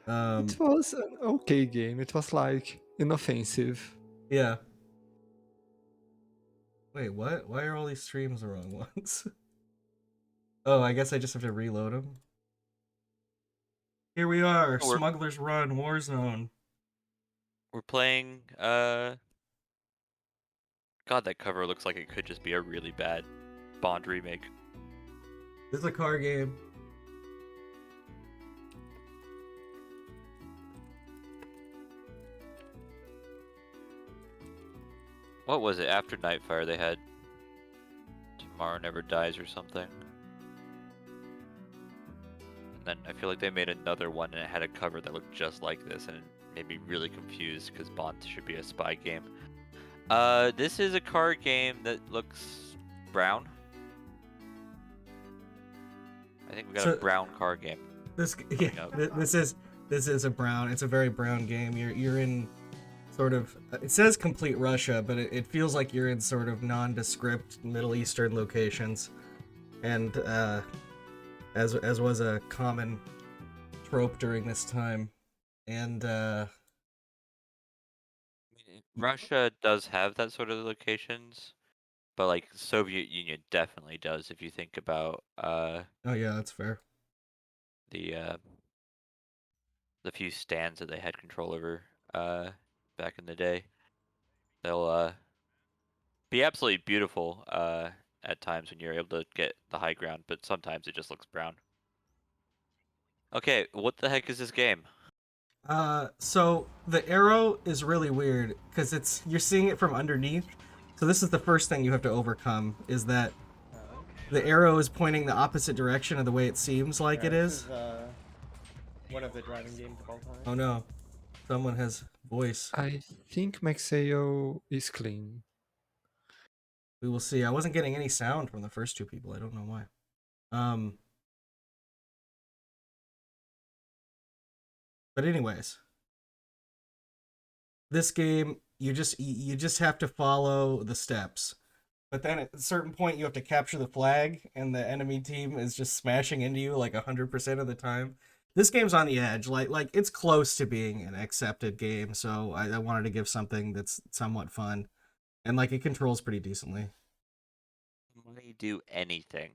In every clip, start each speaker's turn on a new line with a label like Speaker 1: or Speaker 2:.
Speaker 1: Um,
Speaker 2: It was an okay game. It was like inoffensive.
Speaker 1: yeah. Wait, what? Why are all these streams the wrong ones? Oh, I guess I just have to reload them. Here we are,
Speaker 3: We're
Speaker 1: Smuggler's Run, Warzone.
Speaker 3: we're playing. God, that cover looks like it could just be a really bad Bond remake.
Speaker 1: This is a car game.
Speaker 3: What was it after Nightfire? They had Tomorrow Never Dies or something. And then I feel like they made another one and it had a cover that looked just like this, and it made me really confused because Bond should be a spy game. This is a car game that looks brown. I think we got a brown car game.
Speaker 1: This is a brown. It's a very brown game. You're in sort of, it says complete Russia, but it feels like you're in sort of nondescript Middle Eastern locations, and as was a common trope during this time, and
Speaker 3: Russia does have that sort of locations, but like Soviet Union definitely does if you think about
Speaker 1: oh yeah, that's fair.
Speaker 3: The few stands that they had control over back in the day. They'll be absolutely beautiful at times when you're able to get the high ground, but sometimes it just looks brown. Okay, what the heck is this game?
Speaker 1: So the arrow is really weird because you're seeing it from underneath. So this is the first thing you have to overcome, is that the arrow is pointing the opposite direction of the way it seems like it is.
Speaker 4: This is one of the driving games of all time.
Speaker 1: Oh no, someone has voice.
Speaker 2: I think Maxeo is clean.
Speaker 1: We will see. I wasn't getting any sound from the first two people. I don't know why. But anyways, this game, you just have to follow the steps. But then at a certain point, you have to capture the flag, and the enemy team is just smashing into you like 100% of the time. This game's on the edge. Like it's close to being an accepted game, so I wanted to give something that's somewhat fun, and like it controls pretty decently.
Speaker 3: Money do anything.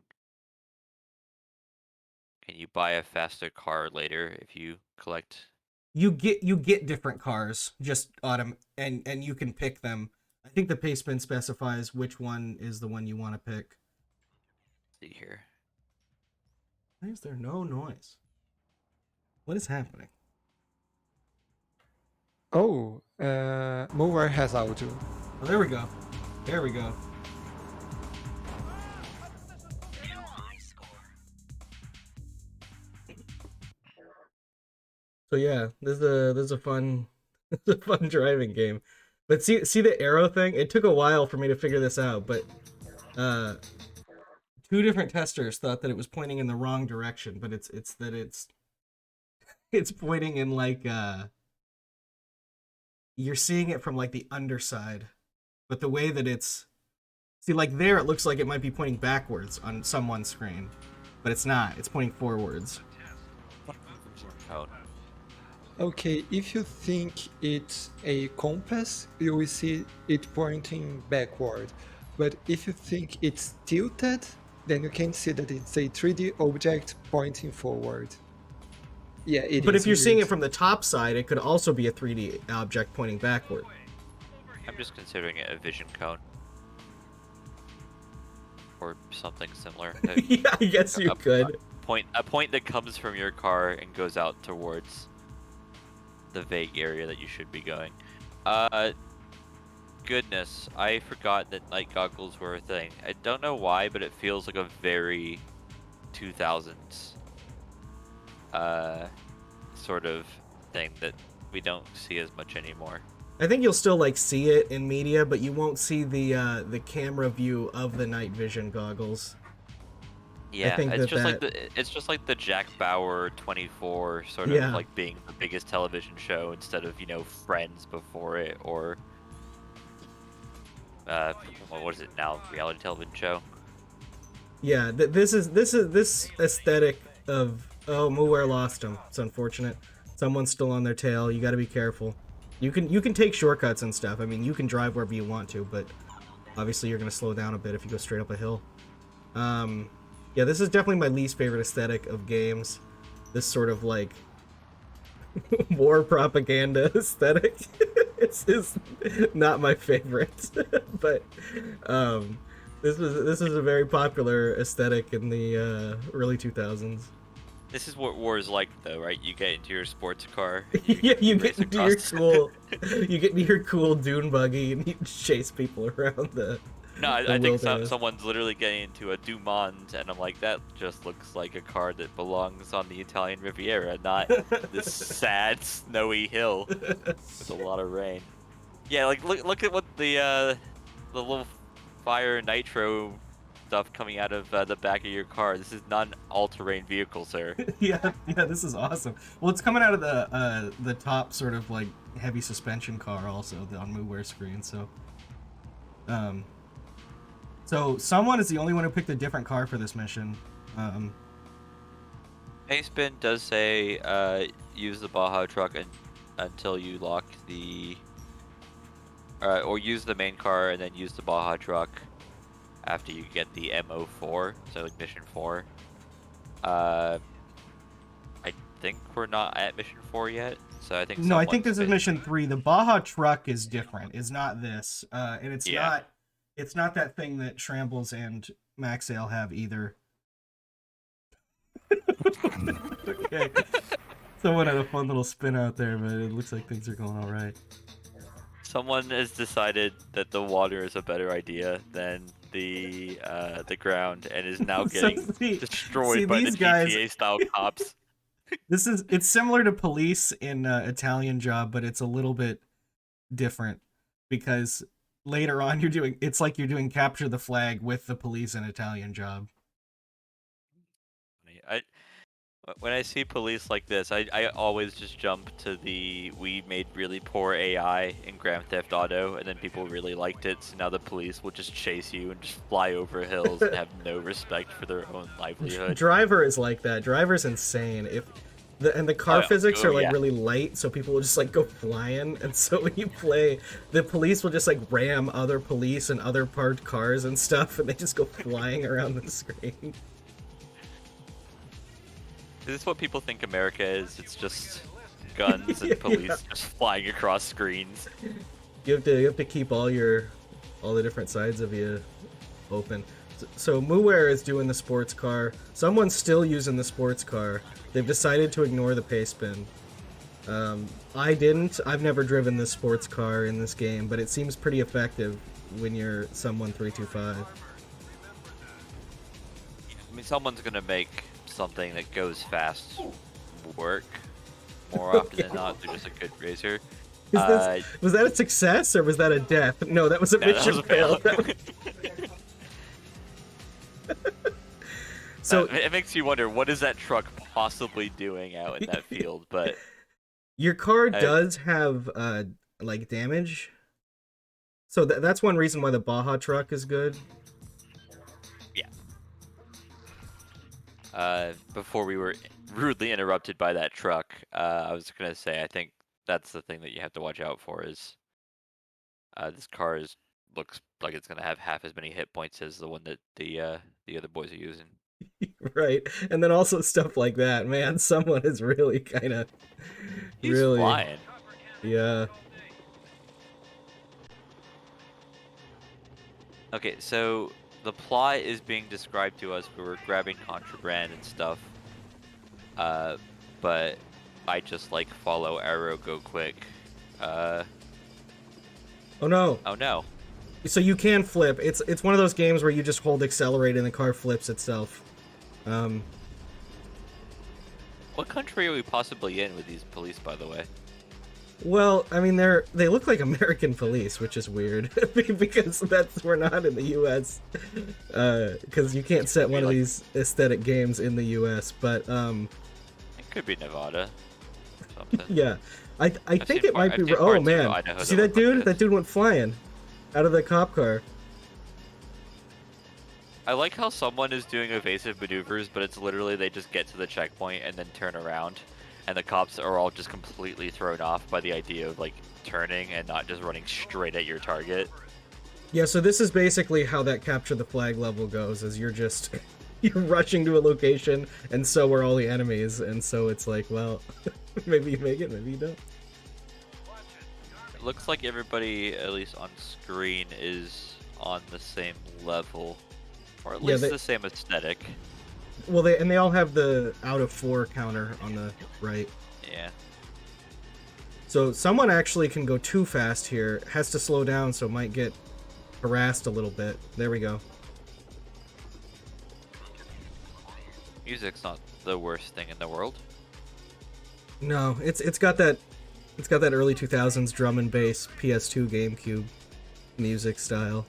Speaker 3: Can you buy a faster car later if you collect?
Speaker 1: You get different cars just and you can pick them. I think the paceman specifies which one is the one you want to pick.
Speaker 3: Let's see here.
Speaker 1: Why is there no noise? What is happening?
Speaker 2: Oh, Mover has audio.
Speaker 1: Oh, there we go. There we go. So yeah, this is a fun this is a fun driving game. But see the arrow thing? It took a while for me to figure this out, but two different testers thought that it was pointing in the wrong direction, but it's pointing in like you're seeing it from like the underside. But the way that it's like there, it looks like it might be pointing backwards on someone's screen, but it's not. It's pointing forwards.
Speaker 2: Okay, if you think it's a compass, you will see it pointing backward. But if you think it's tilted, then you can see that it's a 3D object pointing forward. Yeah, it is.
Speaker 1: But if you're seeing it from the top side, it could also be a 3D object pointing backward.
Speaker 3: I'm just considering it a vision cone. Or something similar.
Speaker 1: Yeah, I guess you could.
Speaker 3: A point that comes from your car and goes out towards the vague area that you should be going. Goodness, I forgot that night goggles were a thing. I don't know why, but it feels like a very 2000s sort of thing that we don't see as much anymore.
Speaker 1: I think you'll still like see it in media, but you won't see the camera view of the night vision goggles.
Speaker 3: Yeah, it's just like the Jack Bauer 24 sort of like being the biggest television show instead of, you know, Friends before it, or what is it now, reality television show?
Speaker 1: Yeah, this aesthetic of Muware lost him. It's unfortunate. Someone's still on their tail. You got to be careful. You can take shortcuts and stuff. I mean, you can drive wherever you want to, but obviously you're gonna slow down a bit if you go straight up a hill. Yeah, this is definitely my least favorite aesthetic of games. This sort of like war propaganda aesthetic. It's not my favorite, but this is a very popular aesthetic in the early 2000s.
Speaker 3: This is what war is like, though, right? You get into your sports car.
Speaker 1: Yeah, you get
Speaker 3: race
Speaker 1: into your
Speaker 3: across-
Speaker 1: cool, you get into your cool dune buggy and you chase people around the.
Speaker 3: No, I
Speaker 1: the
Speaker 3: think
Speaker 1: wilderness.
Speaker 3: someone's literally getting into a Dumont, and I'm like, that just looks like a car that belongs on the Italian Riviera, not this sad, snowy hill with a lot of rain. Yeah, like look at what the little fire nitro stuff coming out of the back of your car. This is not an all-terrain vehicle, sir.
Speaker 1: Yeah, this is awesome. Well, it's coming out of the top sort of like heavy suspension car also on MooWare screen. So someone is the only one who picked a different car for this mission.
Speaker 3: Spin does say use the Baja truck until you lock the or use the main car and then use the Baja truck after you get the MO4, so like mission 4. I think we're not at mission 4 yet, so I think
Speaker 1: No, I think
Speaker 3: someone's
Speaker 1: this is mission 3. The Baja truck is different. It's not this, and it's
Speaker 3: Yeah.
Speaker 1: not that thing that Shrambles and Maxale have either. Okay. Someone had a fun little spin out there, but it looks like things are going all right.
Speaker 3: Someone has decided that the water is a better idea than the ground, and is now
Speaker 1: So,
Speaker 3: getting
Speaker 1: see,
Speaker 3: destroyed by the
Speaker 1: these guys-
Speaker 3: GTA style cops.
Speaker 1: It's similar to Police in Italian Job, but it's a little bit different because later on it's like you're doing Capture the Flag with the Police in Italian Job.
Speaker 3: When I see Police like this, I always just jump to we made really poor AI in Grand Theft Auto, and then people really liked it, so now the police will just chase you and just fly over hills and have no respect for their own livelihood.
Speaker 1: Driver is like that. Driver's insane. And the car
Speaker 3: Oh, yeah.
Speaker 1: physics
Speaker 3: Oh,
Speaker 1: are like
Speaker 3: yeah.
Speaker 1: really light, so people will just like go flying. And so when you play, the police will just like ram other police and other parked cars and stuff, and they just go flying around the screen.
Speaker 3: Is this what people think America is? It's just guns and
Speaker 1: Yeah.
Speaker 3: police just flying across screens.
Speaker 1: You have to keep all the different sides of you open. So MooWare is doing the sports car. Someone's still using the sports car. They've decided to ignore the pace spin. I didn't. I've never driven this sports car in this game, but it seems pretty effective when you're someone 325.
Speaker 3: I mean, someone's gonna make something that goes fast work more often than not. They're just a good racer.
Speaker 1: Was that a success or was that a death? No, that was a
Speaker 3: Yeah, that
Speaker 1: mission
Speaker 3: was a fail.
Speaker 1: fail. So
Speaker 3: it makes you wonder, what is that truck possibly doing out in that field? But
Speaker 1: your car does have like damage. So that's one reason why the Baja truck is good.
Speaker 3: before we were rudely interrupted by that truck, I was gonna say, I think that's the thing that you have to watch out for is this car looks like it's gonna have half as many hit points as the one that the other boys are using.
Speaker 1: Right, and then also stuff like that. Man, someone is really kind of
Speaker 3: He's flying.
Speaker 1: Yeah.
Speaker 3: Okay, so the plot is being described to us where we're grabbing contraband and stuff. But I just like follow arrow, go quick.
Speaker 1: Oh no.
Speaker 3: Oh no.
Speaker 1: So you can flip. It's one of those games where you just hold accelerate and the car flips itself.
Speaker 3: What country are we possibly in with these police, by the way?
Speaker 1: Well, I mean they look like American police, which is weird because we're not in the U.S. Because you can't set one of these aesthetic games in the U.S. But
Speaker 3: It could be Nevada. Something.
Speaker 1: yeah, I think it might
Speaker 3: I've
Speaker 1: be.
Speaker 3: seen
Speaker 1: Oh
Speaker 3: parts of
Speaker 1: man,
Speaker 3: Idaho
Speaker 1: see
Speaker 3: that
Speaker 1: that
Speaker 3: look like
Speaker 1: dude?
Speaker 3: this.
Speaker 1: That dude went flying out of the cop car.
Speaker 3: I like how someone is doing evasive maneuvers, but it's literally they just get to the checkpoint and then turn around. and the cops are all just completely thrown off by the idea of like turning and not just running straight at your target.
Speaker 1: Yeah, so this is basically how that capture the flag level goes, is you're just you're rushing to a location and so are all the enemies, and so it's like, well, maybe you make it, maybe you don't.
Speaker 3: It looks like everybody, at least on screen, is on the same level, or at least the same aesthetic.
Speaker 1: Well, they all have the out of 4 counter on the right.
Speaker 3: Yeah.
Speaker 1: So someone actually can go too fast here, has to slow down, so might get harassed a little bit. There we go.
Speaker 3: Music's not the worst thing in the world.
Speaker 1: No, it's got that early 2000s drum and bass PS2 GameCube music style.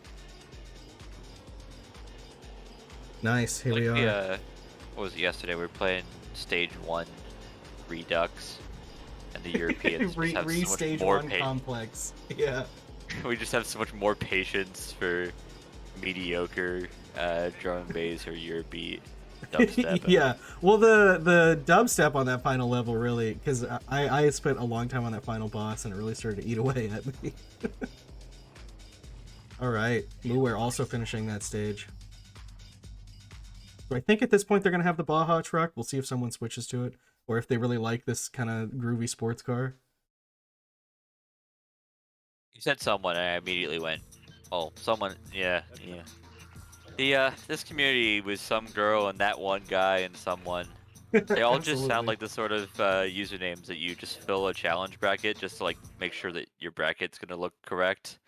Speaker 1: Nice, here we are.
Speaker 3: What was it yesterday? We were playing Stage 1 Redux, and the Europeans just have so much
Speaker 1: Stage
Speaker 3: more
Speaker 1: 1 complex. Yeah.
Speaker 3: We just have so much more patience for mediocre drum and bass or Eurobeat dubstep.
Speaker 1: Yeah. Well, the dubstep on that final level really, because I spent a long time on that final boss and it really started to eat away at me. All right, Mooware also finishing that stage. So I think at this point they're gonna have the Baja truck. We'll see if someone switches to it, or if they really like this kind of groovy sports car.
Speaker 3: You said someone, and I immediately went, "Oh, someone." Yeah. This community was some girl and that one guy and someone. They all just sound like the sort of usernames that you just fill a challenge bracket just to like make sure that your bracket's gonna look correct.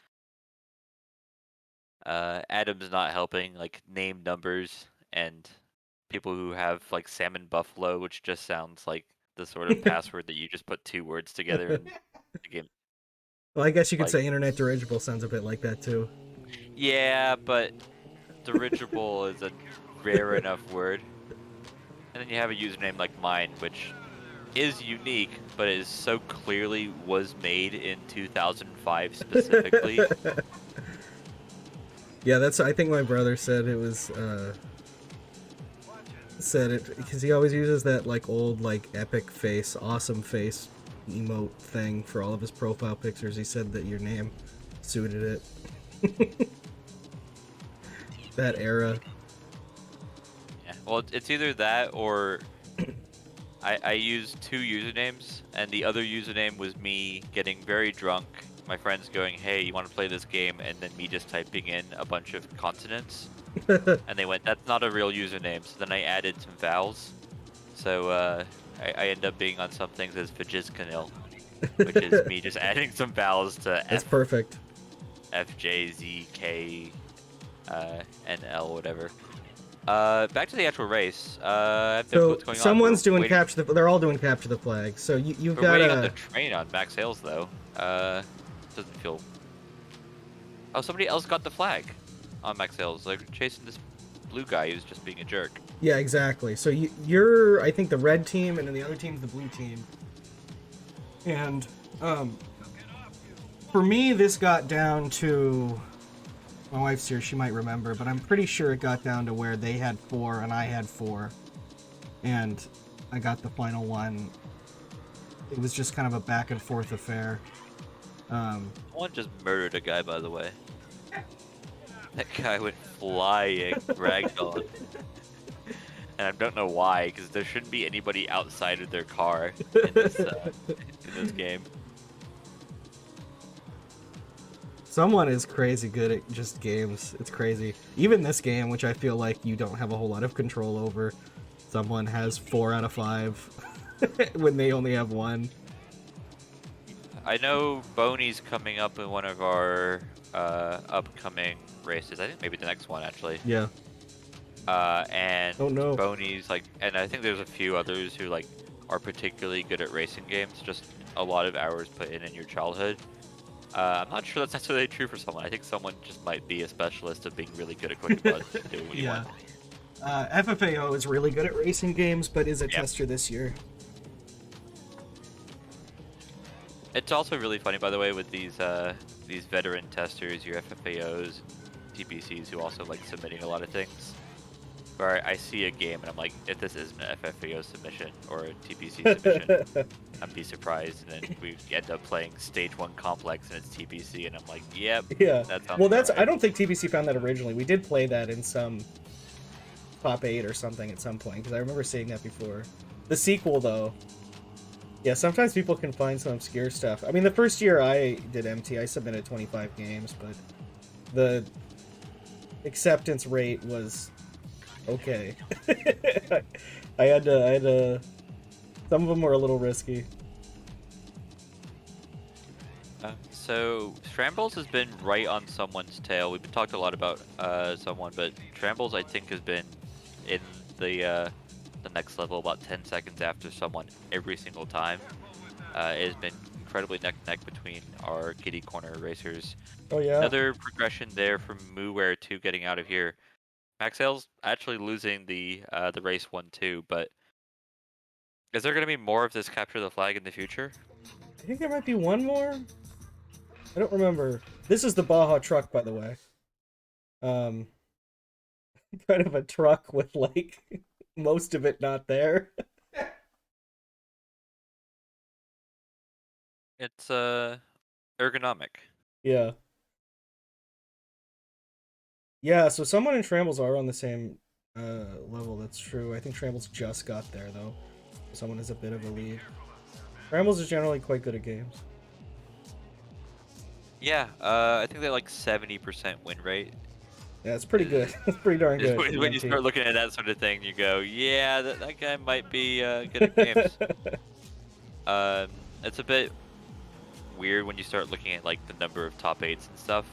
Speaker 3: Adam's not helping, like name numbers and people who have like Salmon Buffalo, which just sounds like the sort of password that you just put 2 words together and the game.
Speaker 1: Well, I guess you could
Speaker 3: Like-
Speaker 1: say internet dirigible sounds a bit like that too.
Speaker 3: Yeah, but dirigible is a rare enough word. And then you have a username like mine, which is unique, but is so clearly was made in 2005 specifically.
Speaker 1: Yeah, that's. I think my brother said it was. Said it because he always uses that like old like epic face, awesome face emote thing for all of his profile pictures. He said that your name suited it. That era.
Speaker 3: Yeah, well, it's either that or I used 2 usernames, and the other username was me getting very drunk, my friends going, "Hey, you want to play this game?" and then me just typing in a bunch of consonants. And they went, "That's not a real username." So then I added some vowels. So I end up being on some things as Fajizkanil, which is me just adding some vowels to
Speaker 1: That's perfect.
Speaker 3: F, J, Z, K, and L, whatever. Back to the actual race.
Speaker 1: So
Speaker 3: what's going
Speaker 1: someone's
Speaker 3: on.
Speaker 1: doing capture the. They're all doing capture the flag. So you've
Speaker 3: We're
Speaker 1: got
Speaker 3: waiting on the train on Max Hales though. Doesn't feel. Oh, somebody else got the flag on Max Hales. They're chasing this blue guy who's just being a jerk.
Speaker 1: Yeah, exactly. So you're, I think, the red team, and then the other team's the blue team. And for me, this got down to. My wife's here; she might remember, but I'm pretty sure it got down to where they had 4 and I had 4, and I got the final one. It was just kind of a back and forth affair.
Speaker 3: Someone just murdered a guy, by the way. That guy went flying, ragdoll. And I don't know why, because there shouldn't be anybody outside of their car in this game.
Speaker 1: Someone is crazy good at just games. It's crazy. Even this game, which I feel like you don't have a whole lot of control over, someone has 4 out of 5 when they only have 1.
Speaker 3: I know Boney's coming up in one of our upcoming races. I think maybe the next one, actually.
Speaker 1: Yeah.
Speaker 3: And
Speaker 1: Oh, no.
Speaker 3: Boney's like, and I think there's a few others who like are particularly good at racing games. Just a lot of hours put in your childhood. I'm not sure that's necessarily true for someone. I think someone just might be a specialist of being really good at quick blood and doing what you want.
Speaker 1: FFAO is really good at racing games, but is a tester this year.
Speaker 3: It's also really funny, by the way, with these veteran testers, your FFAOs, TPCs, who also like submitting a lot of things. where I see a game and I'm like, if this isn't an FFAO submission or a TPC submission, I'd be surprised. And then we end up playing Stage 1 Complex and it's TPC, and I'm like, yep,
Speaker 1: Yeah.
Speaker 3: that sounds
Speaker 1: Well, that's.
Speaker 3: right.
Speaker 1: I don't think TBC found that originally. We did play that in some top 8 or something at some point because I remember seeing that before. The sequel, though. Yeah, sometimes people can find some obscure stuff. I mean, the first year I did MT, I submitted 25 games, but the acceptance rate was okay. I had to. Some of them were a little risky.
Speaker 3: So Strambles has been right on someone's tail. We've been talked a lot about someone, but Strambles I think has been in the next level about 10 seconds after someone every single time. It has been incredibly neck to neck between our kitty corner racers.
Speaker 1: Oh yeah.
Speaker 3: Another progression there from Mooware 2 getting out of here. Maxell's actually losing the race 1-2, but is there going to be more of this capture the flag in the future?
Speaker 1: I think there might be one more. I don't remember. This is the Baja truck, by the way. Kind of a truck with like most of it not there.
Speaker 3: It's ergonomic.
Speaker 1: Yeah. Yeah, so someone in Trambles are on the same level, that's true. I think Trambles just got there, though. Someone is a bit of a lead. Trambles is generally quite good at games.
Speaker 3: Yeah, I think they're like 70% win rate.
Speaker 1: Yeah, it's pretty good. It's pretty darn good. for
Speaker 3: When you
Speaker 1: MT.
Speaker 3: start looking at that sort of thing, you go, yeah, that guy might be good at games. It's a bit weird when you start looking at like the number of top 8s and stuff.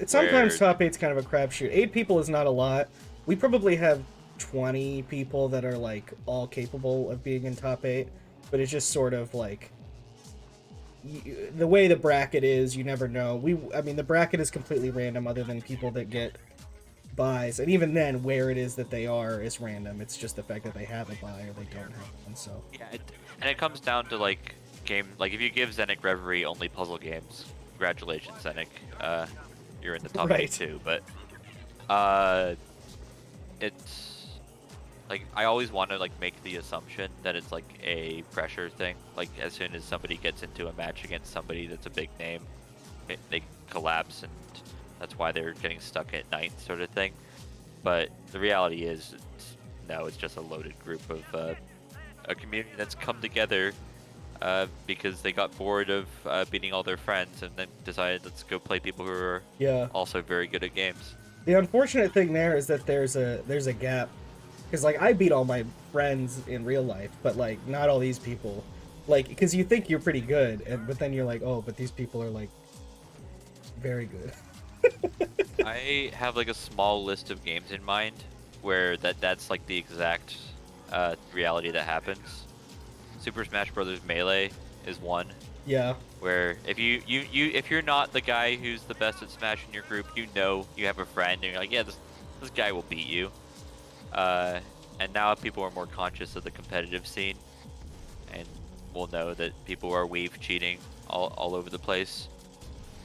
Speaker 1: Sometimes top 8's kind of a crapshoot. 8 people is not a lot. We probably have 20 people that are like all capable of being in top 8, but it's just sort of like the way the bracket is, you never know. I mean, the bracket is completely random other than people that get buys, and even then, where it is that they are is random. It's just the fact that they have a buy or they don't have one. So
Speaker 3: yeah, and it comes down to like if you give Zenik Reverie only puzzle games, congratulations, Zenik. You're in the top 8 too, but it's like I always want to like make the assumption that it's like a pressure thing. Like as soon as somebody gets into a match against somebody that's a big name, they collapse, and that's why they're getting stuck at 9th sort of thing. But the reality is, it's just a loaded group of a community that's come together because they got bored of beating all their friends and then decided let's go play people who are also very good at games.
Speaker 1: The unfortunate thing there is that there's a gap, because like I beat all my friends in real life, but like not all these people, like because you think you're pretty good, but then you're like, oh, but these people are like very good.
Speaker 3: I have like a small list of games in mind where that's like the exact reality that happens. Super Smash Bros. Melee is one.
Speaker 1: Yeah.
Speaker 3: Where if if you're not the guy who's the best at Smash in your group, you have a friend and you're like, yeah, this guy will beat you. And now people are more conscious of the competitive scene, and will know that people are wave cheating all over the place.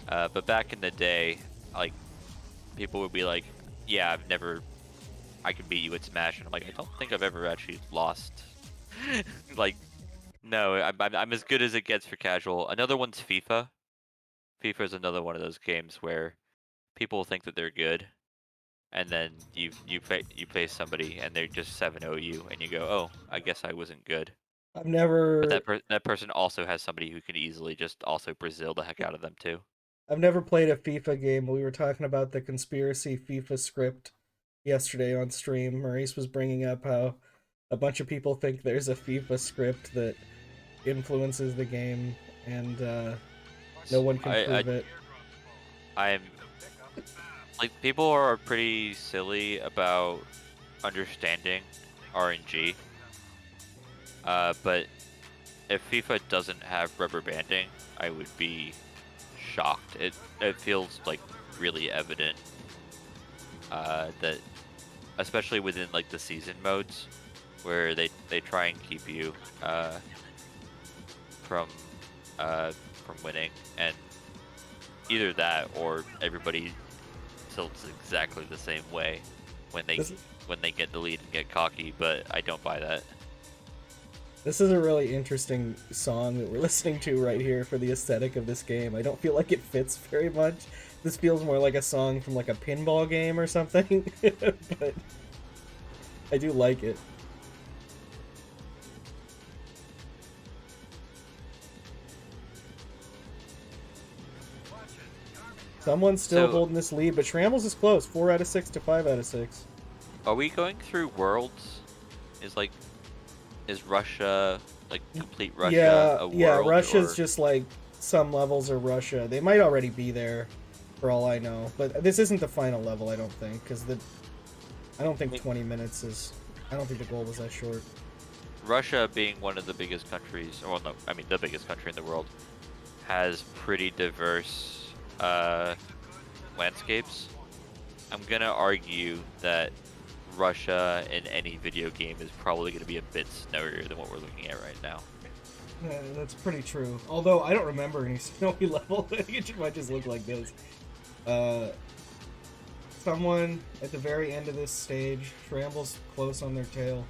Speaker 3: But back in the day, like people would be like, yeah, I can beat you at Smash, and I'm like, I don't think I've ever actually lost. Like, no, I'm as good as it gets for casual. Another one's FIFA. FIFA is another one of those games where people think that they're good, and then you face somebody and they're just 7-0 you, and you go, oh, I guess I wasn't good.
Speaker 1: I've never.
Speaker 3: But that person also has somebody who can easily just also Brazil the heck out of them too.
Speaker 1: I've never played a FIFA game. We were talking about the conspiracy FIFA script yesterday on stream. Maurice was bringing up how a bunch of people think there's a FIFA script that influences the game, and no one can prove it.
Speaker 3: I'm like, people are pretty silly about understanding RNG. But if FIFA doesn't have rubber banding, I would be shocked. It feels like really evident that, especially within like the season modes, where they try and keep you from winning, and either that or everybody tilts exactly the same way. when they
Speaker 1: This-
Speaker 3: get the lead and get cocky, but I don't buy that.
Speaker 1: This is a really interesting song that we're listening to right here for the aesthetic of this game. I don't feel like it fits very much. This feels more like a song from like a pinball game or something, but I do like it. Someone's still
Speaker 3: So-
Speaker 1: holding this lead, but Shrambles is close. 4 out of 6 to 5 out of 6.
Speaker 3: Are we going through worlds? Is Russia like complete Russia a world?
Speaker 1: Yeah, Russia's
Speaker 3: or...
Speaker 1: just like some levels are Russia. They might already be there, for all I know. But this isn't the final level, I don't think, because I don't think 20 minutes is. I don't think the goal was that short.
Speaker 3: Russia being one of the biggest countries, well, no, I mean the biggest country in the world, has pretty diverse landscapes. I'm gonna argue that Russia in any video game is probably going to be a bit snowier than what we're looking at right now.
Speaker 1: Yeah, that's pretty true. Although I don't remember any snowy level. It might just look like this. Someone at the very end of this stage, Shrambles close on their tail.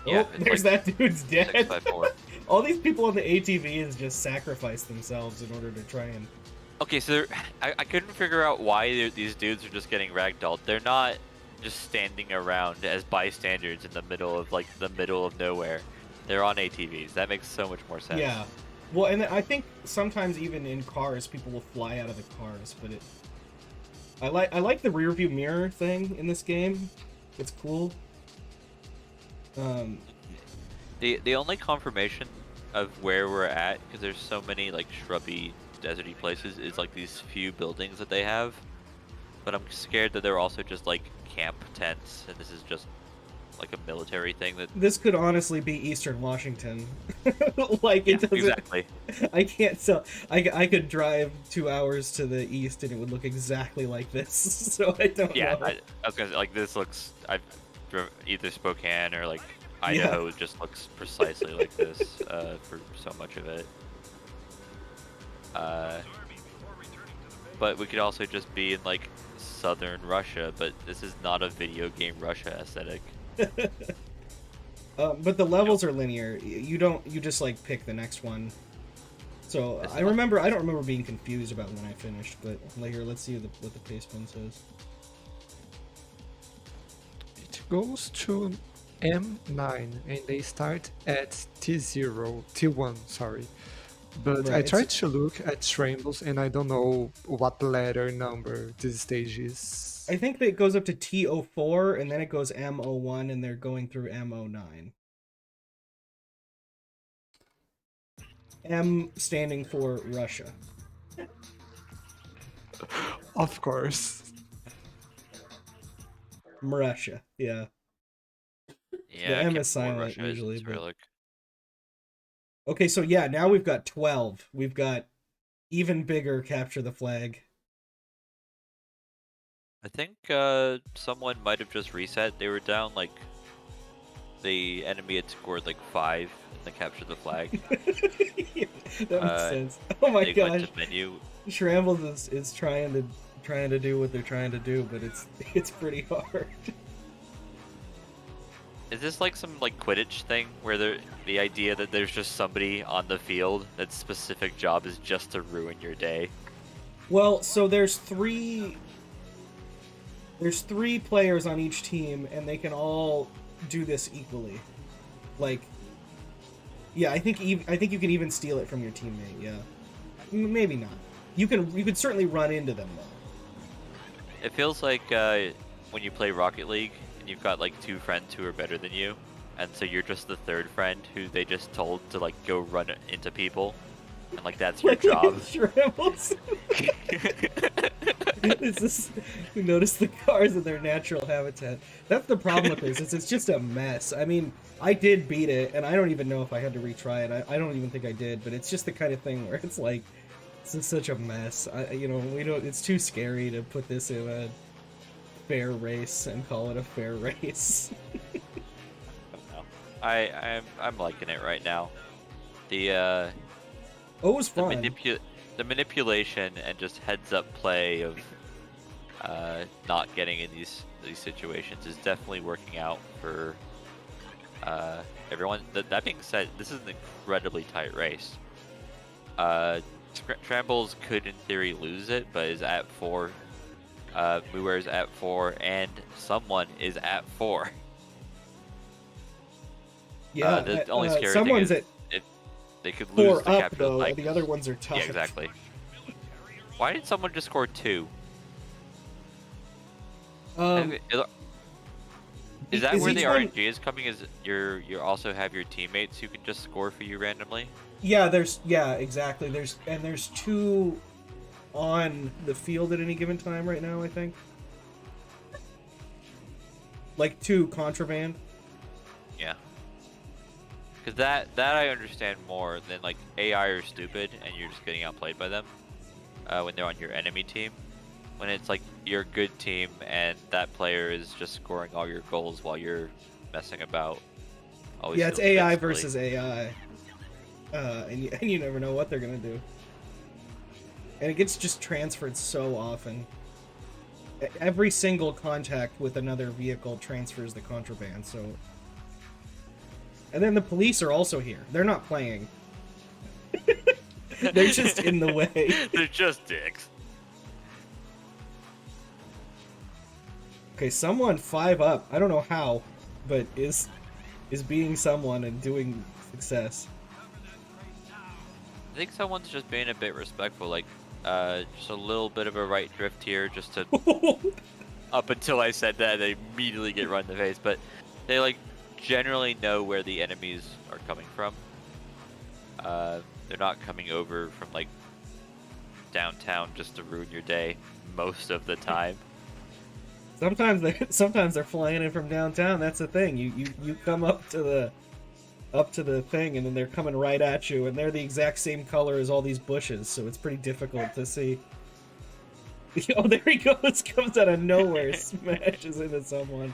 Speaker 3: Yeah,
Speaker 1: Oh, there's
Speaker 3: like
Speaker 1: that dude's dead.
Speaker 3: 6x4.
Speaker 1: All these people on the ATVs just sacrifice themselves in order to try and.
Speaker 3: Okay, so I couldn't figure out why these dudes are just getting ragdolled. They're not just standing around as bystanders in the middle of nowhere. They're on ATVs. That makes so much more sense.
Speaker 1: Yeah. Well, and I think sometimes even in cars, people will fly out of the cars, but I like the rear view mirror thing in this game. It's cool.
Speaker 3: The only confirmation of where we're at, because there's so many like shrubby, deserty places, is like these few buildings that they have. But I'm scared that they're also just like camp tents, and this is just like a military thing that.
Speaker 1: This could honestly be Eastern Washington. Like it doesn't.
Speaker 3: Exactly.
Speaker 1: I can't tell. I could drive 2 hours to the east and it would look exactly like this. So I don't
Speaker 3: Yeah,
Speaker 1: know.
Speaker 3: I was gonna say, like, this looks. I've either Spokane or like Idaho just looks precisely like this for so much of it. But we could also just be in like southern Russia, but this is not a video game Russia aesthetic.
Speaker 1: But the levels are linear. You just like pick the next one. So
Speaker 3: It's
Speaker 1: I
Speaker 3: not-
Speaker 1: don't remember being confused about when I finished, but later let's see what the pace pen says.
Speaker 2: It goes to M9 and they start at T1, sorry. But
Speaker 1: Right,
Speaker 2: I
Speaker 1: it's-
Speaker 2: tried to look at Shrambles and I don't know what letter number this stage is.
Speaker 1: I think that it goes up to T04 and then it goes M01 and they're going through M09. M standing for Russia.
Speaker 2: Of course.
Speaker 1: Russia, yeah.
Speaker 3: Yeah,
Speaker 1: The
Speaker 3: I
Speaker 1: M
Speaker 3: can't
Speaker 1: is
Speaker 3: remember
Speaker 1: silent
Speaker 3: what Russia is in
Speaker 1: usually, but-
Speaker 3: Cyrillic.
Speaker 1: Okay, so yeah, now we've got 12. We've got even bigger capture the flag.
Speaker 3: I think someone might have just reset. They were down like the enemy had scored like 5 in the capture the flag.
Speaker 1: That makes sense. Oh my
Speaker 3: They
Speaker 1: gosh.
Speaker 3: went to menu.
Speaker 1: Shrambles is trying to do what they're trying to do, but it's pretty hard.
Speaker 3: Is this like some like Quidditch thing where the idea that there's just somebody on the field that's specific job is just to ruin your day?
Speaker 1: Well, so there's three players on each team, and they can all do this equally. Like, yeah, I think you can even steal it from your teammate. Yeah, maybe not. You could certainly run into them though.
Speaker 3: It feels like when you play Rocket League and you've got like 2 friends who are better than you, and so you're just the third friend who they just told to like go run into people, and like that's your job.
Speaker 1: Shrambles. It's just, you notice the cars in their natural habitat. That's the problem with this. It's just a mess. I mean, I did beat it, and I don't even know if I had to retry it. I don't even think I did, but it's just the kind of thing where it's like, it's just such a mess. It's too scary to put this in a fair race and call it a fair race.
Speaker 3: I'm liking it right now. The
Speaker 1: Oh, it was fun.
Speaker 3: the manipulation and just heads up play of not getting in these situations is definitely working out for everyone. That being said, this is an incredibly tight race. Trambles could in theory lose it, but is at 4. Muwer's at 4, and someone is at 4.
Speaker 1: Yeah,
Speaker 3: The only scary
Speaker 1: someone's
Speaker 3: thing
Speaker 1: at
Speaker 3: is if they could lose
Speaker 1: 4
Speaker 3: to
Speaker 1: up
Speaker 3: capture
Speaker 1: though,
Speaker 3: the
Speaker 1: and the other ones are tied.
Speaker 3: Yeah, exactly. Why did someone just score 2? Is that
Speaker 1: is
Speaker 3: where the
Speaker 1: each one-
Speaker 3: RNG is coming? Is you also have your teammates who can just score for you randomly?
Speaker 1: Yeah, exactly. There's 2 on the field at any given time right now, I think. Like 2 contraband.
Speaker 3: Yeah. Because that I understand more than like AI are stupid and you're just getting outplayed by them when they're on your enemy team. When it's like your good team and that player is just scoring all your goals while you're messing about. Always
Speaker 1: Yeah, it's
Speaker 3: feels a bit
Speaker 1: AI
Speaker 3: silly.
Speaker 1: versus AI. And you never know what they're gonna do. And it gets just transferred so often. Every single contact with another vehicle transfers the contraband, so... And then the police are also here. They're not playing. They're just in the way.
Speaker 3: They're just dicks.
Speaker 1: Okay, someone 5 up. I don't know how, but is being someone and doing success.
Speaker 3: I think someone's just being a bit respectful, like just a little bit of a right drift here, just to. Up until I said that, they immediately get run in the face, but they like generally know where the enemies are coming from. They're not coming over from like downtown just to ruin your day most of the time.
Speaker 1: Sometimes they're flying in from downtown. That's the thing. You come up to the thing, and then they're coming right at you, and they're the exact same color as all these bushes, so it's pretty difficult to see. Oh, there he goes! Comes out of nowhere, smashes into someone.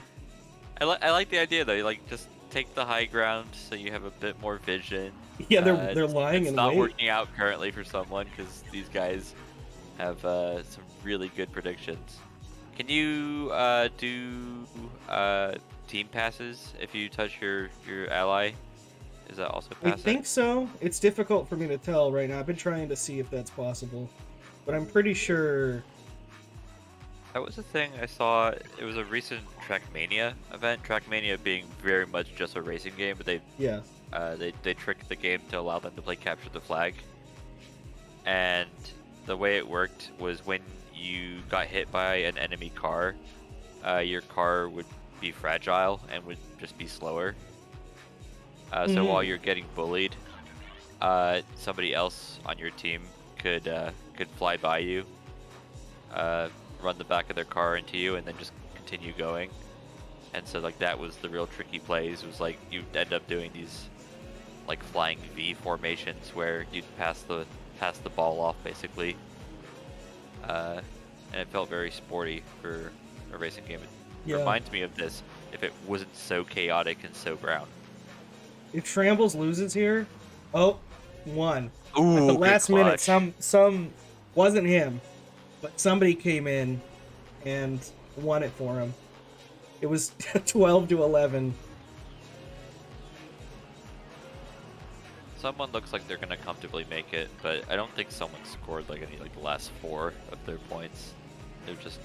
Speaker 3: I like the idea though. You like just take the high ground so you have a bit more vision.
Speaker 1: Yeah, they're lying
Speaker 3: it's
Speaker 1: in
Speaker 3: not
Speaker 1: wait.
Speaker 3: working out currently for someone because these guys have some really good predictions. Can you do team passes if you touch your ally? Is that also
Speaker 1: I
Speaker 3: passive?
Speaker 1: think so. It's difficult for me to tell right now. I've been trying to see if that's possible, but I'm pretty sure.
Speaker 3: That was a thing I saw. It was a recent Trackmania event. Trackmania being very much just a racing game, but they tricked the game to allow them to play capture the flag. And the way it worked was when you got hit by an enemy car, your car would be fragile and would just be slower. So while you're getting bullied, somebody else on your team could fly by you, run the back of their car into you, and then just continue going. And so like that was the real tricky plays. It was like you'd end up doing these like flying V formations where you'd pass the ball off basically. And it felt very sporty for a racing game. It reminds me of this if it wasn't so chaotic and so brown.
Speaker 1: If Trambles loses here, one.
Speaker 3: Ooh,
Speaker 1: At the
Speaker 3: good
Speaker 1: last minute,
Speaker 3: clutch.
Speaker 1: some wasn't him, but somebody came in and won it for him. It was 12-11.
Speaker 3: Someone looks like they're gonna comfortably make it, but I don't think someone scored like any the last 4 of their points. They're just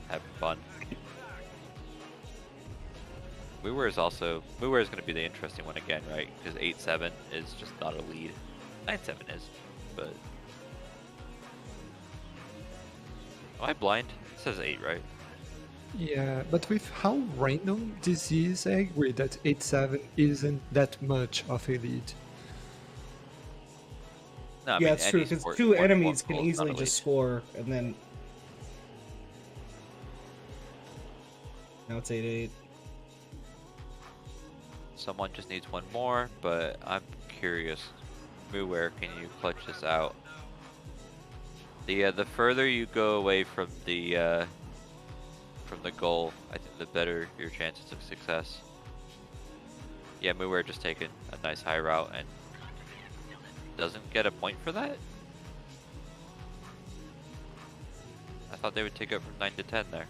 Speaker 3: having fun. Muwer is gonna be the interesting one again, right? Because 8-7 is just not a lead. 9-7 is, but am I blind? It says 8, right?
Speaker 2: Yeah, but with how random this is, I agree that 8-7 isn't that much of a lead.
Speaker 3: No, I
Speaker 1: Yeah,
Speaker 3: mean,
Speaker 1: it's true,
Speaker 3: any
Speaker 1: because
Speaker 3: sport,
Speaker 1: 2
Speaker 3: one
Speaker 1: enemies can
Speaker 3: goal is not
Speaker 1: easily
Speaker 3: a
Speaker 1: just
Speaker 3: lead.
Speaker 1: score, and then... Now it's 8-8.
Speaker 3: Someone just needs one more, but I'm curious. Where can you clutch this out? The further you go away from the goal, I think the better your chances of success. Yeah, Muwer just taking a nice high route and doesn't get a point for that. I thought they would take up from 9 to 10 there.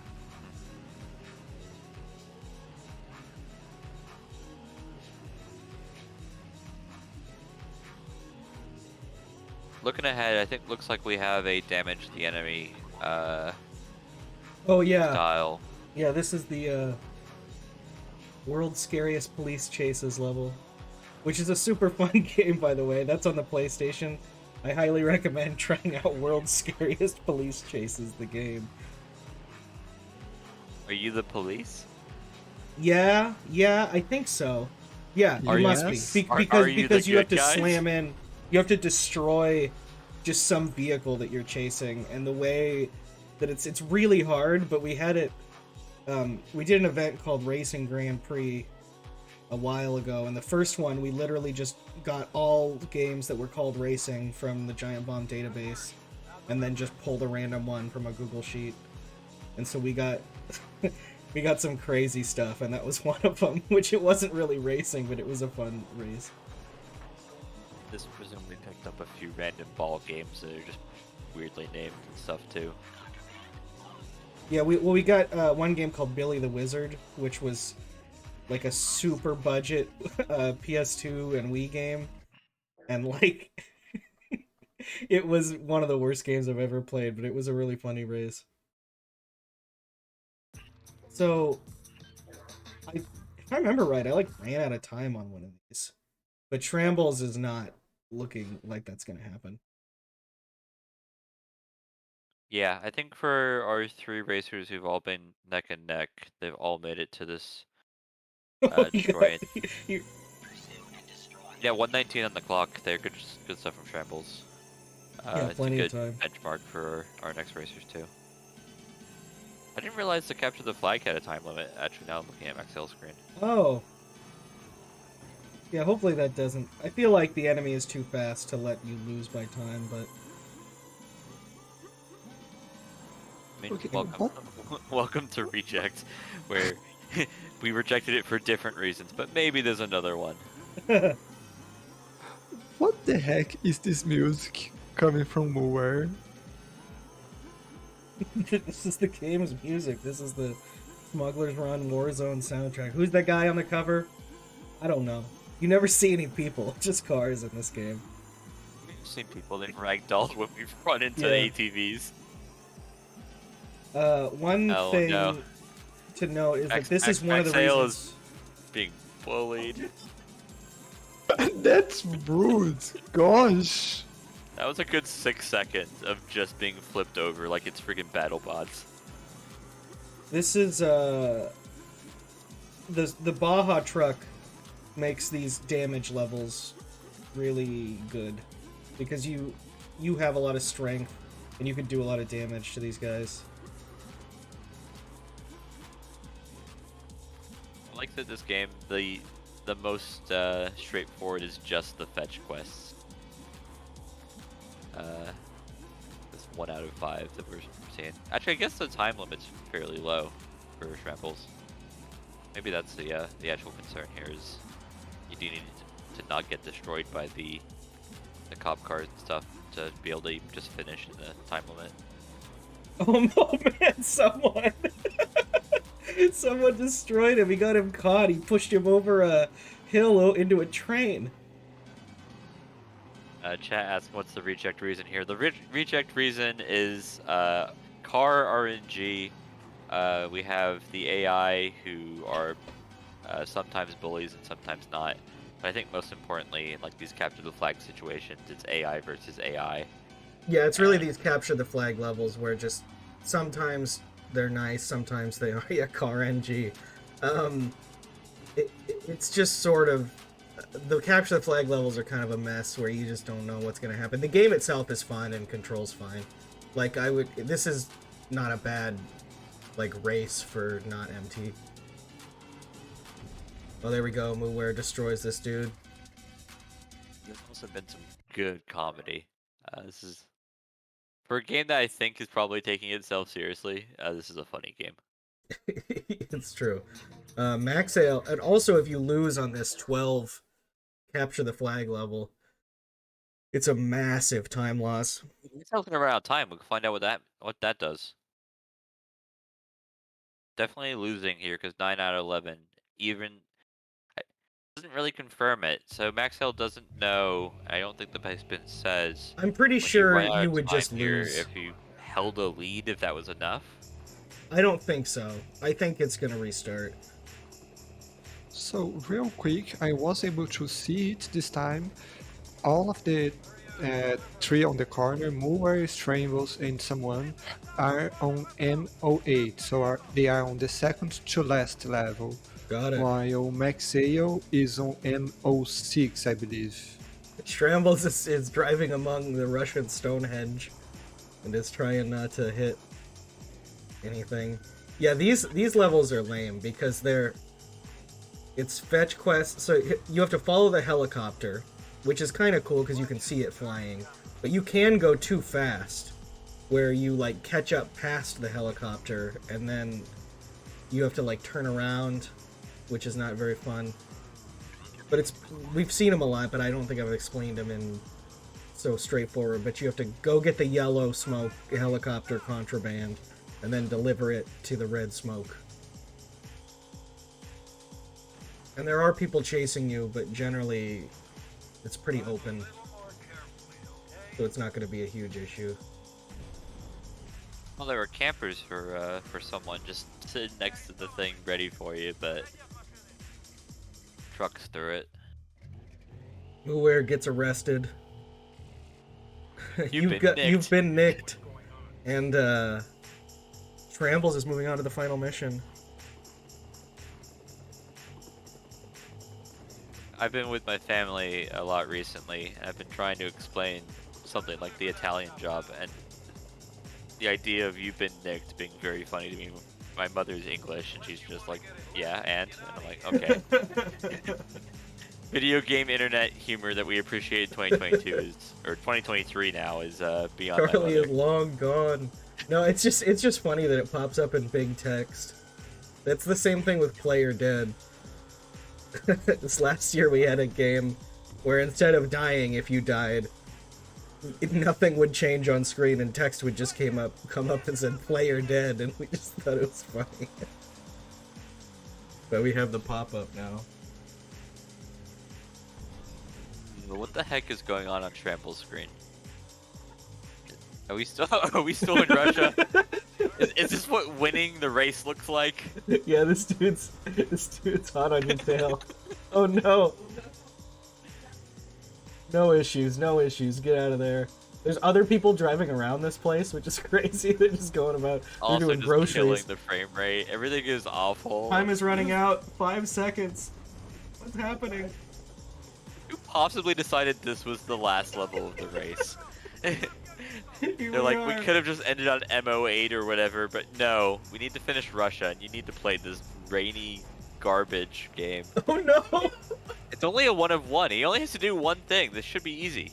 Speaker 3: Looking ahead, I think looks like we have a damage the enemy
Speaker 1: Oh yeah,
Speaker 3: style.
Speaker 1: yeah. This is the world's scariest police chases level, which is a super fun game, by the way. That's on the PlayStation. I highly recommend trying out World's Scariest Police Chases, the game.
Speaker 3: Are you the police?
Speaker 1: Yeah, I think so. Yeah,
Speaker 2: Are
Speaker 1: you must
Speaker 2: yes?
Speaker 1: be.
Speaker 3: Are you the
Speaker 1: Because you have
Speaker 3: good
Speaker 1: to
Speaker 3: guys?
Speaker 1: slam in, you have to destroy just some vehicle that you're chasing, and the way that it's really hard, but we had it, we did an event called Racing Grand Prix a while ago, and the first one we literally just got all games that were called racing from the Giant Bomb database, and then just pulled a random one from a Google sheet, and so we got we got some crazy stuff, and that was one of them. Which it wasn't really racing, but it was a fun race.
Speaker 3: This presumably picked up a few random ball games that are just weirdly named and stuff too.
Speaker 1: Yeah, we got one game called Billy the Wizard, which was like a super budget PS2 and Wii game, and like it was one of the worst games I've ever played, but it was a really funny race. So, if I remember right, I like ran out of time on one of these, but Trambles is not looking like that's gonna happen.
Speaker 3: Yeah, I think for our 3 racers who've all been neck and neck, they've all made it to this destroy it.
Speaker 1: You-
Speaker 3: Yeah, 119 on the clock. They're good stuff from Shambles.
Speaker 1: Yeah,
Speaker 3: It's a
Speaker 1: plenty of
Speaker 3: good
Speaker 1: time.
Speaker 3: benchmark for our next racers too. I didn't realize to capture the flag had a time limit. Actually, now I'm looking at Maxell's screen.
Speaker 1: Oh. Yeah, hopefully that doesn't. I feel like the enemy is too fast to let you lose by time, but
Speaker 3: I mean,
Speaker 2: Okay,
Speaker 3: welcome, welcome to Reject, where we rejected it for different reasons, but maybe there's another one.
Speaker 2: What the heck is this music coming from nowhere?
Speaker 1: this is the game's music. This is the Smugglers Run Warzone soundtrack. Who's that guy on the cover? I don't know. You never see any people, just cars in this game.
Speaker 3: We've seen people in ragdoll when we've run into
Speaker 1: Yeah.
Speaker 3: ATVs.
Speaker 1: One
Speaker 3: Oh,
Speaker 1: thing
Speaker 3: no.
Speaker 1: to note is that
Speaker 3: Max-
Speaker 1: this is one of the
Speaker 3: Maxell
Speaker 1: reasons.
Speaker 3: Being bullied.
Speaker 2: That's rude. Gosh.
Speaker 3: That was a good 6 seconds of just being flipped over like it's freaking battle bots.
Speaker 1: This is the Baja truck makes these damage levels really good because you have a lot of strength and you can do a lot of damage to these guys.
Speaker 3: I like that this game, the most straightforward is just the fetch quests. This 1 out of 5 that we're seeing. Actually, I guess the time limit's fairly low for Shambles. Maybe that's the actual concern here is you do need to not get destroyed by the cop cars and stuff to be able to just finish in the time limit.
Speaker 1: Oh man, someone destroyed him. He got him caught. He pushed him over a hill into a train.
Speaker 3: Chat asks, what's the reject reason here? The reject reason is car RNG. We have the AI who are sometimes bullies and sometimes not. But I think most importantly, in like these capture the flag situations, it's AI versus AI.
Speaker 1: Yeah, it's really these capture the flag levels where just sometimes they're nice, sometimes they are. Yeah, car NG. It's just sort of the capture the flag levels are kind of a mess where you just don't know what's gonna happen. The game itself is fun and controls fine. Like this is not a bad like race for not MT. Oh, there we go. Mooware destroys this dude.
Speaker 3: There's also been some good comedy. This is for a game that I think is probably taking itself seriously. This is a funny game.
Speaker 1: It's true. Max Ale, and also if you lose on this 12 capture the flag level, it's a massive time loss.
Speaker 3: It's talking around time. We can find out what that does. definitely losing here because 9 out of 11 even doesn't really confirm it. So Maxell doesn't know. I don't think the base spin says
Speaker 1: I'm pretty
Speaker 3: when you
Speaker 1: sure
Speaker 3: run out
Speaker 1: you
Speaker 3: of
Speaker 1: would
Speaker 3: time
Speaker 1: just
Speaker 3: here
Speaker 1: lose.
Speaker 3: if you held a lead if that was enough.
Speaker 1: I don't think so. I think it's gonna restart.
Speaker 2: So real quick, I was able to see it this time. All of the three on the corner, Moore, Strambles, and someone, are on MO8, so they are on the second to last level,
Speaker 1: Got it.
Speaker 2: while Maxale is on MO6, I believe.
Speaker 1: Strambles is driving among the Russian Stonehenge and is trying not to hit anything. Yeah, these levels are lame because it's fetch quests. So you have to follow the helicopter, which is kind of cool because you can see it flying. But you can go too fast, where you like catch up past the helicopter and then you have to like turn around, which is not very fun. But we've seen them a lot, but I don't think I've explained them in so straightforward. But you have to go get the yellow smoke helicopter contraband and then deliver it to the red smoke. And there are people chasing you, but generally it's pretty open. So it's not going to be a huge issue.
Speaker 3: Well, there were campers for someone just sitting next to the thing ready for you, but trucks through it.
Speaker 1: Muir gets arrested.
Speaker 3: You've
Speaker 1: You've been nicked. And Trambles is moving on to the final mission.
Speaker 3: I've been with my family a lot recently, and I've been trying to explain something like the Italian job, and the idea of you've been nicked being very funny to me. My mother's English, and she's just like, yeah, and I'm like, okay. Video game internet humor that we appreciate in 2022 or 2023 now is beyond my
Speaker 1: Charlie
Speaker 3: mother.
Speaker 1: is long gone. No, it's just funny that it pops up in big text. That's the same thing with Player Dead. This last year we had a game where instead of dying, if you died, nothing would change on screen and text would just come up and said Player Dead, and we just thought it was funny. But we have the pop-up now.
Speaker 3: What the heck is going on Trample's screen? Are we still in Russia? Is this what winning the race looks like?
Speaker 1: Yeah, this dude's hot on your tail. Oh no. No issues, no issues. Get out of there. There's other people driving around this place, which is crazy. They're just going about. They're
Speaker 3: Also
Speaker 1: doing
Speaker 3: just
Speaker 1: groceries.
Speaker 3: killing the frame rate. Everything is awful.
Speaker 1: Time is running out. 5 seconds. What's happening?
Speaker 3: Who possibly decided this was the last level of the race?
Speaker 1: Here
Speaker 3: They're like, we
Speaker 1: are.
Speaker 3: could have just ended on MO8 or whatever, but no, we need to finish Russia, and you need to play this rainy garbage game.
Speaker 1: Oh no!
Speaker 3: It's only a 1 of 1. He only has to do one thing. This should be easy.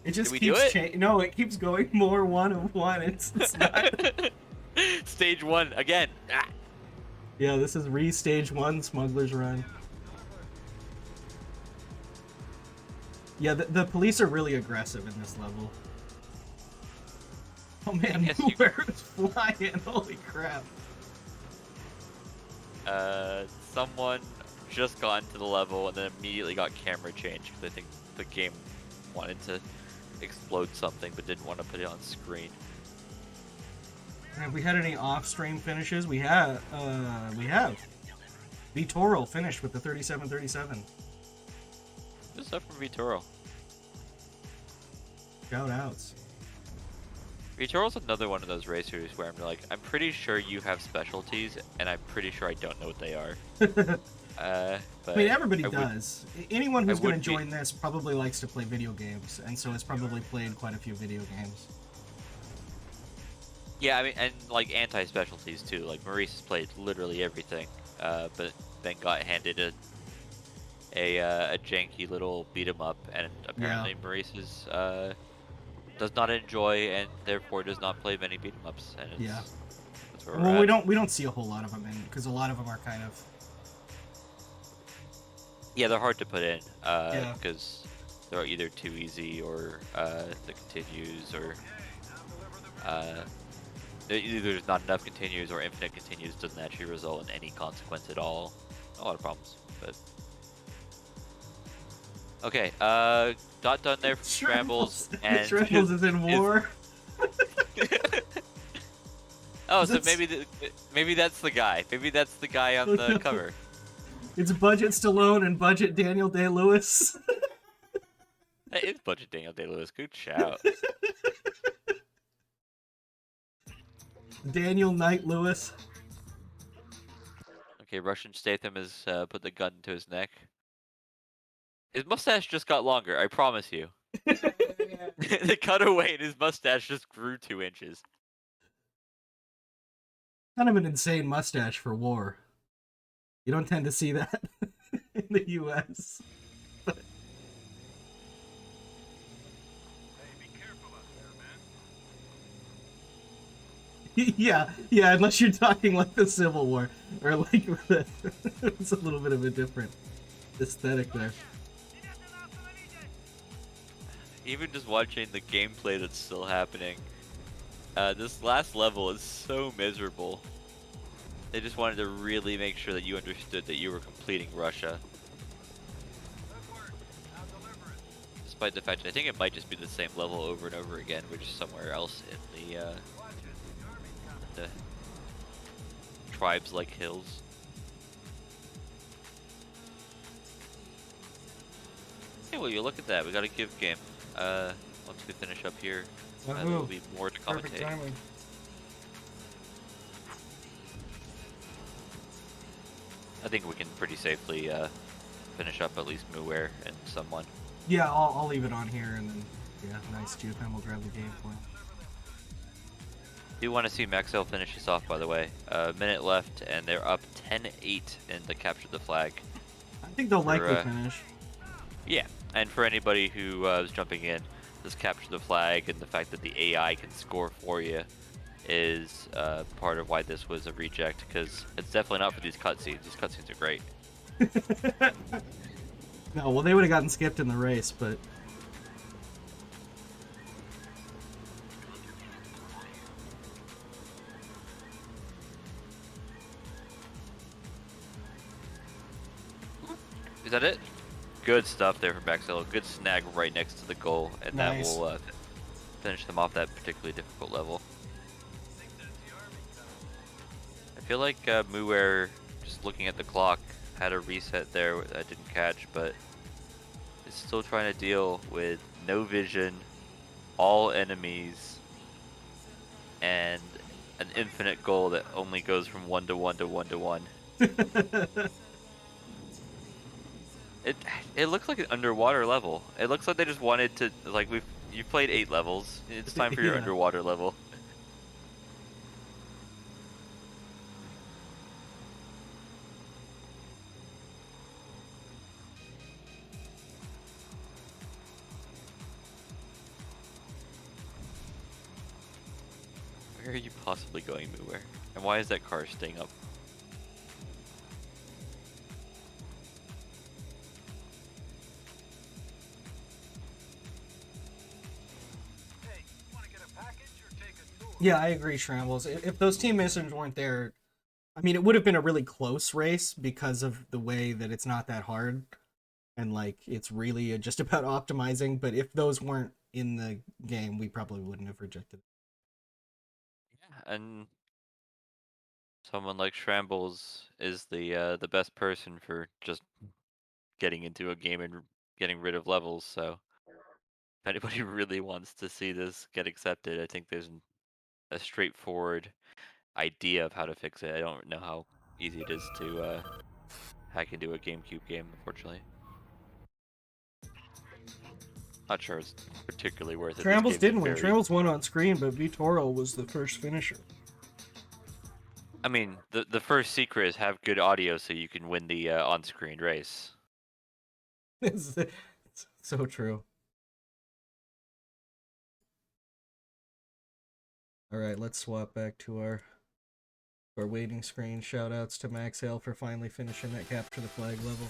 Speaker 1: It just
Speaker 3: Did we do
Speaker 1: keeps
Speaker 3: it?
Speaker 1: No, it keeps going more 1 of 1. It's not.
Speaker 3: Stage 1 again. Ah.
Speaker 1: Yeah, this is stage 1 Smuggler's Run. Yeah, the police are really aggressive in this level. Oh man,
Speaker 3: Yes, you-
Speaker 1: where is flying? Holy crap.
Speaker 3: Someone just got into the level and then immediately got camera change because I think the game wanted to explode something but didn't want to put it on screen.
Speaker 1: Have we had any off-stream finishes? We have. Vitoro finished with the 37-37.
Speaker 3: Good stuff from Vitoro.
Speaker 1: Shout outs.
Speaker 3: Vitoro's another one of those racers where I'm like, I'm pretty sure you have specialties, and I'm pretty sure I don't know what they are. But
Speaker 1: I mean, everybody
Speaker 3: I would-
Speaker 1: does. Anyone who's
Speaker 3: I
Speaker 1: going to
Speaker 3: would be-
Speaker 1: join this probably likes to play video games, and so has probably played quite a few video games.
Speaker 3: Yeah, I mean, and like anti-specialties too. Like Maurice has played literally everything, but then got handed a janky little beat 'em up, and apparently Maurice does not enjoy and therefore does not play many beat 'em ups. And it's,
Speaker 1: Yeah.
Speaker 3: that's where
Speaker 1: Well,
Speaker 3: we're
Speaker 1: we
Speaker 3: at.
Speaker 1: don't see a whole lot of them in because a lot of them are kind of.
Speaker 3: Yeah, they're hard to put in
Speaker 1: Yeah.
Speaker 3: because they're either too easy or the continues or Either there's not enough continues or infinite continues doesn't actually result in any consequence at all. A lot of problems, but okay. Not done there from Scrambles and
Speaker 1: Shambles is in war.
Speaker 3: oh,
Speaker 1: Is
Speaker 3: so
Speaker 1: this-
Speaker 3: maybe that's the guy. Maybe that's the guy on
Speaker 1: Oh,
Speaker 3: the
Speaker 1: no.
Speaker 3: cover.
Speaker 1: It's budget Stallone and budget Daniel Day-Lewis.
Speaker 3: Hey, it's budget Daniel Day-Lewis. Good shout.
Speaker 1: Daniel Knight Lewis.
Speaker 3: Okay, Russian Statham has put the gun to his neck. His mustache just got longer. I promise you. The cutaway and his mustache just grew 2 inches.
Speaker 1: Kind of an insane mustache for war. You don't tend to see that in the U.S. Yeah, unless you're talking like the Civil War, or like it's a little bit of a different aesthetic there.
Speaker 3: Even just watching the gameplay that's still happening, this last level is so miserable. They just wanted to really make sure that you understood that you were completing Russia. Despite the fact that I think it might just be the same level over and over again, which is somewhere else in the tribes-like hills. Hey, will you look at that? We got a give game. Once we finish up here, there will be more to
Speaker 1: Perfect
Speaker 3: commentate.
Speaker 1: timing.
Speaker 3: I think we can pretty safely finish up at least Muware and someone.
Speaker 1: Yeah, I'll leave it on here, and then nice. GFM will grab the game for him.
Speaker 3: Do want to see Maxell finish this off, by the way. A minute left, and they're up 10-8 in the capture the flag.
Speaker 1: I think they'll likely finish.
Speaker 3: Yeah, and for anybody who is jumping in, this capture the flag and the fact that the AI can score for you is part of why this was a reject, because it's definitely not for these cutscenes. These cutscenes are great.
Speaker 1: No, well, they would have gotten skipped in the race, but...
Speaker 3: Is that it? Good stuff there from Maxell. Good snag right next to the goal, and
Speaker 1: Nice.
Speaker 3: that will finish them off that particularly difficult level. I feel like Muware, just looking at the clock, had a reset there that I didn't catch, but is still trying to deal with no vision, all enemies, and an infinite goal that only goes from 1 to 1 to 1 to 1. It looks like an underwater level. It looks like they just wanted to, like, you've played 8 levels. It's time for your
Speaker 1: Yeah.
Speaker 3: underwater level. Where are you possibly going, Muware? And why is that car staying up?
Speaker 1: Yeah, I agree, Shrambles. If those team missions weren't there, I mean, it would have been a really close race because of the way that it's not that hard. And, like, it's really just about optimizing. But if those weren't in the game, we probably wouldn't have rejected it.
Speaker 3: Yeah, and someone like Shrambles is the best person for just getting into a game and getting rid of levels, so if anybody really wants to see this get accepted, I think there's a straightforward idea of how to fix it. I don't know how easy it is to hack into a GameCube game, unfortunately. Not sure it's particularly worth it.
Speaker 1: Shrambles didn't win. Shrambles won on screen, but Vitoro was the first finisher.
Speaker 3: I mean, the first secret is have good audio so you can win the on-screen race.
Speaker 1: It's so true. All right, let's swap back to our waiting screen. Shout outs to Max Hale for finally finishing that capture the flag level.